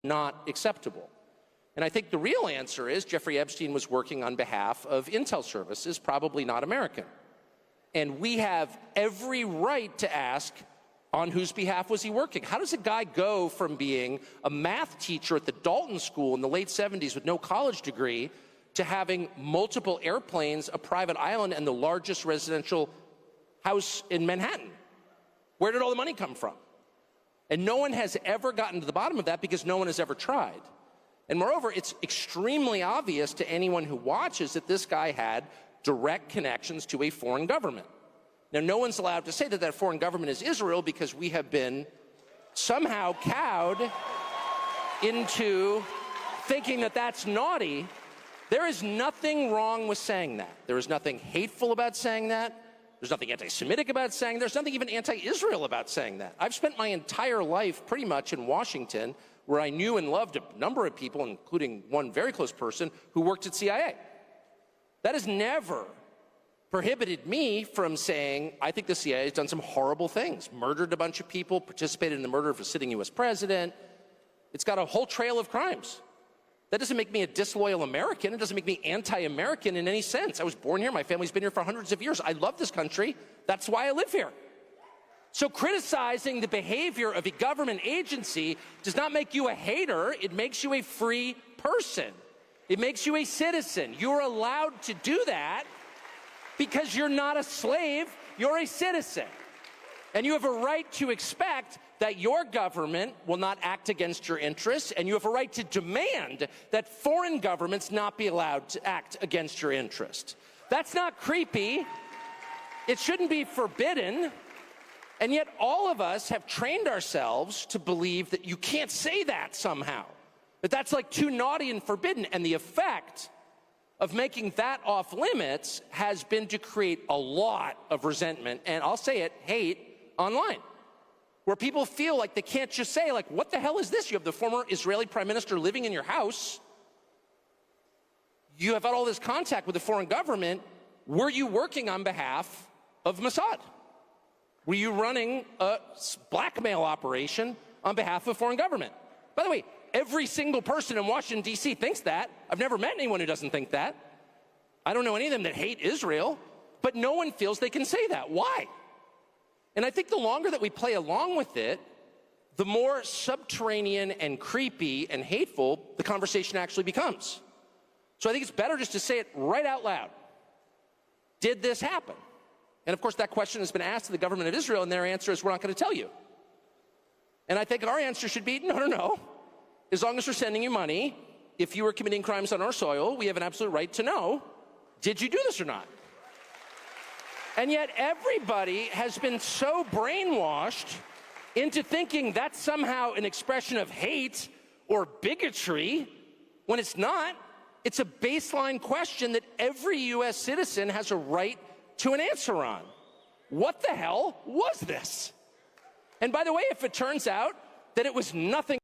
not acceptable. And I think the real answer is Jeffrey Epstein was working on behalf of intel services, probably not American. And we have every right to ask, on whose behalf was he working? How does a guy go from being a math teacher at the Dalton School in the late 70s with no college degree to having multiple airplanes, a private island, and the largest residential house in Manhattan? Where did all the money come from? And no one has ever gotten to the bottom of that because no one has ever tried. And moreover, it's extremely obvious to anyone who watches that this guy had direct connections to a foreign government. Now, no one's allowed to say that that foreign government is Israel because we have been somehow cowed into thinking that that's naughty. There is nothing wrong with saying that. There is nothing hateful about saying that. There's nothing anti-Semitic about saying that. There's nothing even anti-Israel about saying that. I've spent my entire life pretty much in Washington, where I knew and loved a number of people, including one very close person, who worked at CIA. That has never prohibited me from saying, I think the CIA has done some horrible things, murdered a bunch of people, participated in the murder of a sitting U.S. president. It's got a whole trail of crimes. That doesn't make me a disloyal American. It doesn't make me anti-American in any sense. I was born here. My family's been here for hundreds of years. I love this country. That's why I live here. So criticizing the behavior of a government agency does not make you a hater. It makes you a free person. It makes you a citizen. You're allowed to do that because you're not a slave. You're a citizen. And you have a right to expect that your government will not act against your interests, and you have a right to demand that foreign governments not be allowed to act against your interest. That's not creepy. It shouldn't be forbidden. And yet all of us have trained ourselves to believe that you can't say that somehow, that that's like too naughty and forbidden. And the effect of making that off limits has been to create a lot of resentment, and I'll say it, hate online, where people feel like they can't just say, like, what the hell is this? You have the former Israeli prime minister living in your house. You have had all this contact with the foreign government. Were you working on behalf of Mossad? Were you running a blackmail operation on behalf of a foreign government? By the way, every single person in Washington, D.C. thinks that. I've never met anyone who doesn't think that. I don't know any of them that hate Israel, but no one feels they can say that. Why? And I think the longer that we play along with it, the more subterranean and creepy and hateful the conversation actually becomes. So I think it's better just to say it right out loud. Did this happen? And of course, that question has been asked to the government of Israel, and their answer is, we're not going to tell you. And I think our answer should be, no. As long as we're sending you money, if you were committing crimes on our soil, we have an absolute right to know, did you do this or not? And yet everybody has been so brainwashed into thinking that's somehow an expression of hate or bigotry, when it's not. It's a baseline question that every U.S. citizen has a right to an answer on. What the hell was this? And by the way, if it turns out that it was nothing